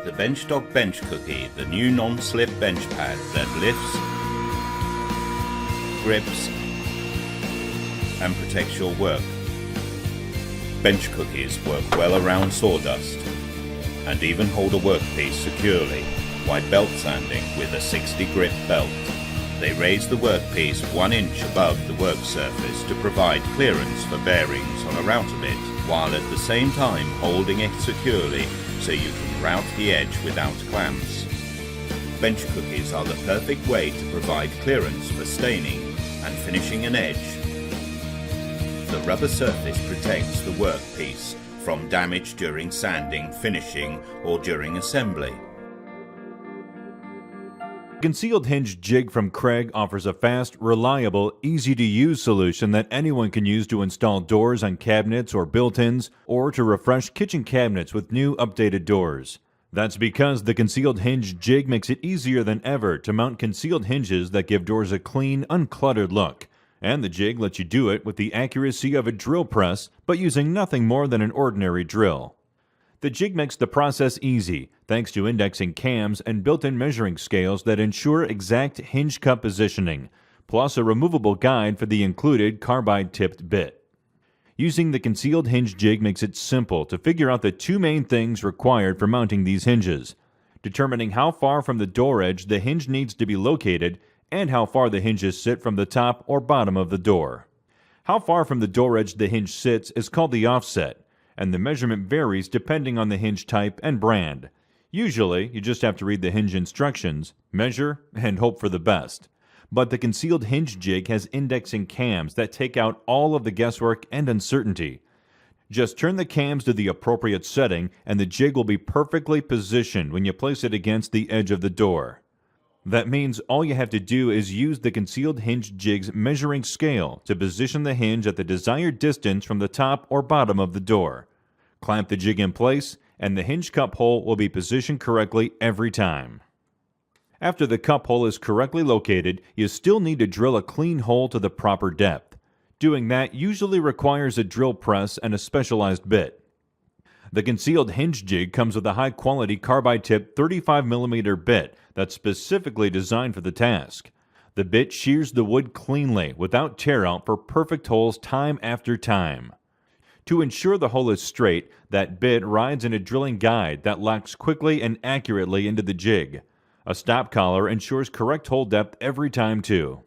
The Benchtop Bench Cookie, the new non-slip bench pad that lifts, grips, and protects your work. Bench cookies work well around sawdust and even hold a workpiece securely while belt sanding with a 60 grit belt. They raise the workpiece 1 inch above the work surface to provide clearance for bearings on a router bit, while at the same time holding it securely so you can route the edge without clamps. Bench cookies are the perfect way to provide clearance for staining and finishing an edge. The rubber surface protects the workpiece from damage during sanding, finishing, or during assembly. Concealed hinge jig from Craig offers a fast, reliable, easy-to-use solution that anyone can use to install doors on cabinets or built-ins, or to refresh kitchen cabinets with new updated doors. That's because the concealed hinge jig makes it easier than ever to mount concealed hinges that give doors a clean, uncluttered look. And the jig lets you do it with the accuracy of a drill press, but using nothing more than an ordinary drill. The jig makes the process easy, thanks to indexing cams and built-in measuring scales that ensure exact hinge cup positioning, plus a removable guide for the included carbide-tipped bit. Using the concealed hinge jig makes it simple to figure out the 2 main things required for mounting these hinges: determining how far from the door edge the hinge needs to be located and how far the hinges sit from the top or bottom of the door. How far from the door edge the hinge sits is called the offset, and the measurement varies depending on the hinge type and brand. Usually, you just have to read the hinge instructions, measure, and hope for the best. But the concealed hinge jig has indexing cams that take out all of the guesswork and uncertainty. Just turn the cams to the appropriate setting and the jig will be perfectly positioned when you place it against the edge of the door. That means all you have to do is use the concealed hinge jig's measuring scale to position the hinge at the desired distance from the top or bottom of the door. Clamp the jig in place, and the hinge cup hole will be positioned correctly every time. After the cup hole is correctly located, you still need to drill a clean hole to the proper depth. Doing that usually requires a drill press and a specialized bit. The concealed hinge jig comes with a high-quality carbide-tipped 35mm bit that's specifically designed for the task. The bit shears the wood cleanly without tear-out for perfect holes time after time. To ensure the hole is straight, that bit rides in a drilling guide that locks quickly and accurately into the jig. A stop collar ensures correct hole depth every time too.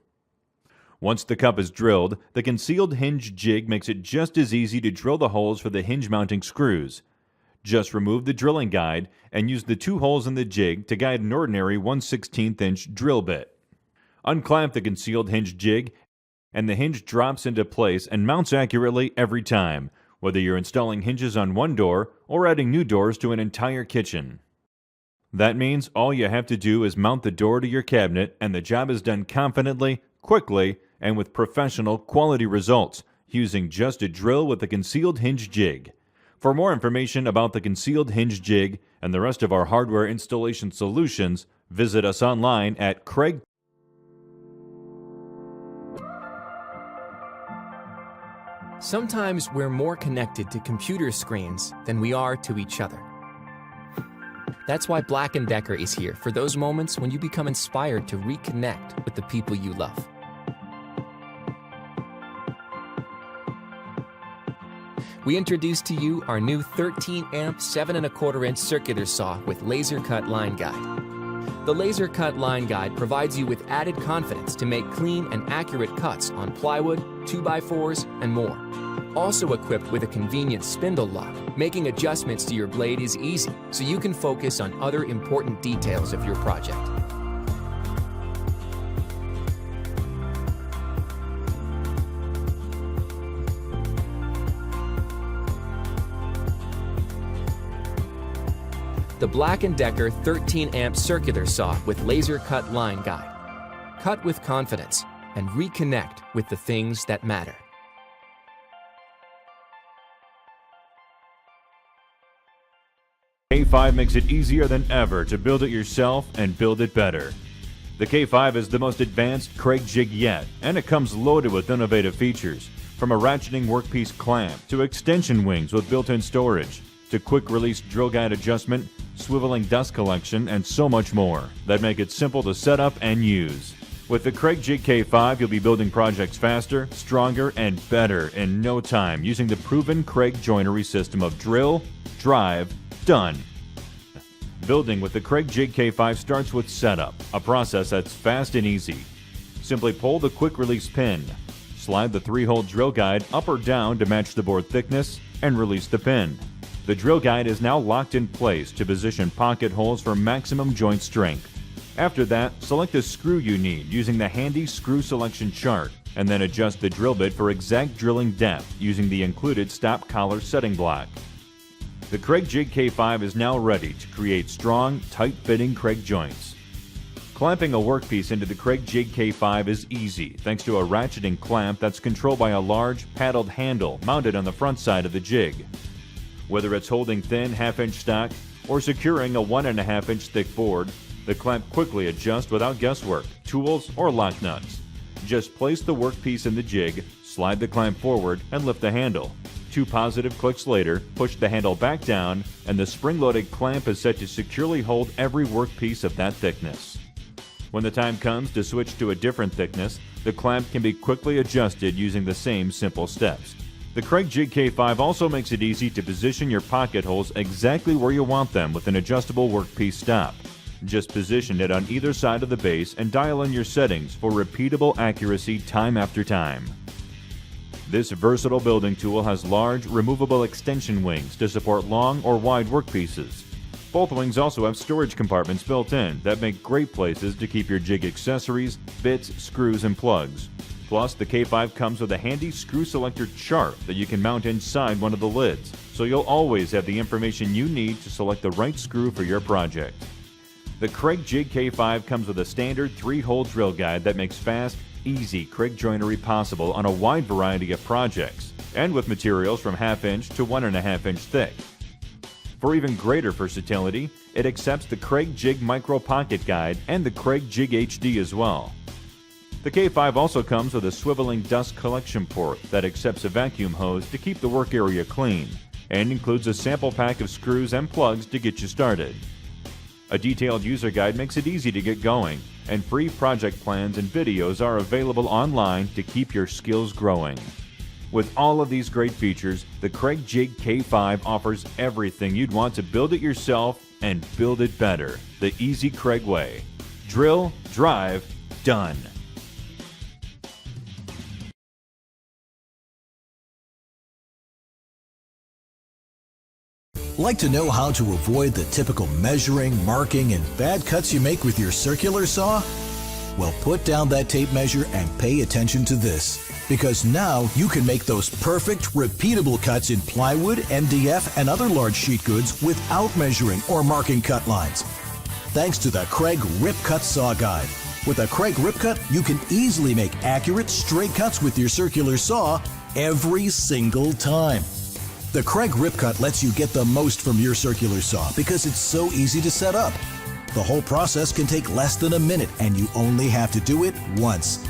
Once the cup is drilled, the concealed hinge jig makes it just as easy to drill the holes for the hinge mounting screws. Just remove the drilling guide and use the 2 holes in the jig to guide an ordinary 1/16 inch drill bit. Unclamp the concealed hinge jig and the hinge drops into place and mounts accurately every time, whether you're installing hinges on one door or adding new doors to an entire kitchen. That means all you have to do is mount the door to your cabinet and the job is done confidently, quickly, and with professional quality results using just a drill with the concealed hinge jig. For more information about the concealed hinge jig and the rest of our hardware installation solutions, visit us online at Craig. Sometimes we're more connected to computer screens than we are to each other. That's why Black & Decker is here for those moments when you become inspired to reconnect with the people you love. We introduce to you our new 13-amp 7¼ inch circular saw with laser cut line guide. The laser cut line guide provides you with added confidence to make clean and accurate cuts on plywood, 2x4s, and more. Also equipped with a convenient spindle lock, making adjustments to your blade is easy, so you can focus on other important details of your project. The Black & Decker 13-amp circular saw with laser cut line guide. Cut with confidence and reconnect with the things that matter. K5 makes it easier than ever to build it yourself and build it better. The K5 is the most advanced Craig jig yet, and it comes loaded with innovative features, from a ratcheting workpiece clamp to extension wings with built-in storage, to quick-release drill guide adjustment, swiveling dust collection, and so much more that make it simple to set up and use. With the Craig Jig K5, you'll be building projects faster, stronger, and better in no time using the proven Craig joinery system of drill, drive, done. Building with the Craig Jig K5 starts with setup, a process that's fast and easy. Simply pull the quick release pin, slide the 3-hole drill guide up or down to match the board thickness, and release the pin. The drill guide is now locked in place to position pocket holes for maximum joint strength. After that, select the screw you need using the handy screw selection chart, and then adjust the drill bit for exact drilling depth using the included stop collar setting block. The Craig Jig K5 is now ready to create strong, tight-fitting Craig joints. Clamping a workpiece into the Craig Jig K5 is easy thanks to a ratcheting clamp that's controlled by a large, paddled handle mounted on the front side of the jig. Whether it's holding thin half-inch stock or securing a 1.5-inch thick board, the clamp quickly adjusts without guesswork, tools, or lock nuts. Just place the workpiece in the jig, slide the clamp forward, and lift the handle. 2 positive clicks later, push the handle back down, and the spring-loaded clamp is set to securely hold every workpiece of that thickness. When the time comes to switch to a different thickness, the clamp can be quickly adjusted using the same simple steps. The Craig Jig K5 also makes it easy to position your pocket holes exactly where you want them with an adjustable workpiece stop. Just position it on either side of the base and dial in your settings for repeatable accuracy time after time. This versatile building tool has large, removable extension wings to support long or wide workpieces. Both wings also have storage compartments built in that make great places to keep your jig accessories, bits, screws, and plugs. Plus, the K5 comes with a handy screw selector chart that you can mount inside one of the lids, so you'll always have the information you need to select the right screw for your project. The Craig Jig K5 comes with a standard 3-hole drill guide that makes fast, easy Craig joinery possible on a wide variety of projects, and with materials from 1/2-inch to 1.5-inch thick. For even greater versatility, it accepts the Craig Jig Micro Pocket Guide and the Craig Jig HD as well. The K5 also comes with a swiveling dust collection port that accepts a vacuum hose to keep the work area clean, and includes a sample pack of screws and plugs to get you started. A detailed user guide makes it easy to get going, and free project plans and videos are available online to keep your skills growing. With all of these great features, the Craig Jig K5 offers everything you'd want to build it yourself and build it better, the easy Craig way. Drill, drive, done. Like to know how to avoid the typical measuring, marking, and bad cuts you make with your circular saw? Well, put down that tape measure and pay attention to this, because now you can make those perfect, repeatable cuts in plywood, MDF, and other large sheet goods without measuring or marking cut lines. Thanks to the Craig Rip Cut Saw Guide. With a Craig Rip Cut, you can easily make accurate, straight cuts with your circular saw every single time. The Craig Rip Cut lets you get the most from your circular saw because it's so easy to set up. The whole process can take less than a minute and you only have to do it once.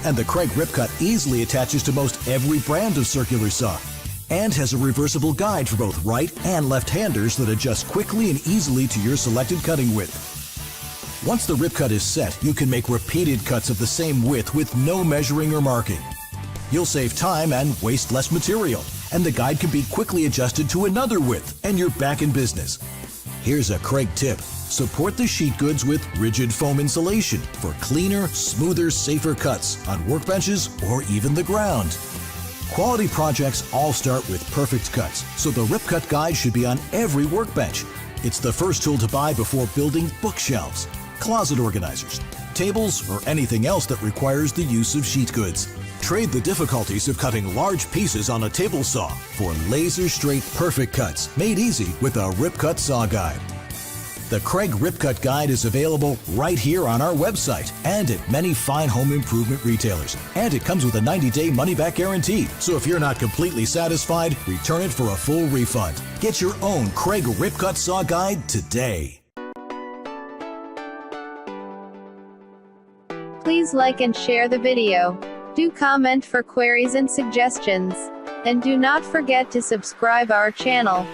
And the Craig Rip Cut easily attaches to most every brand of circular saw and has a reversible guide for both right and left-handers that adjusts quickly and easily to your selected cutting width. Once the Rip Cut is set, you can make repeated cuts of the same width with no measuring or marking. You'll save time and waste less material, and the guide can be quickly adjusted to another width, and you're back in business. Here's a Craig tip. Support the sheet goods with rigid foam insulation for cleaner, smoother, safer cuts on workbenches or even the ground. Quality projects all start with perfect cuts, so the Rip Cut Guide should be on every workbench. It's the first tool to buy before building bookshelves, closet organizers, tables, or anything else that requires the use of sheet goods. Trade the difficulties of cutting large pieces on a table saw for laser-straight perfect cuts made easy with a Rip Cut Saw Guide. The Craig Rip Cut Guide is available right here on our website and at many fine home improvement retailers. And it comes with a 90-day money-back guarantee. So if you're not completely satisfied, return it for a full refund. Get your own Craig Rip Cut Saw Guide today. Please like and share the video. Do comment for queries and suggestions. And do not forget to subscribe our channel.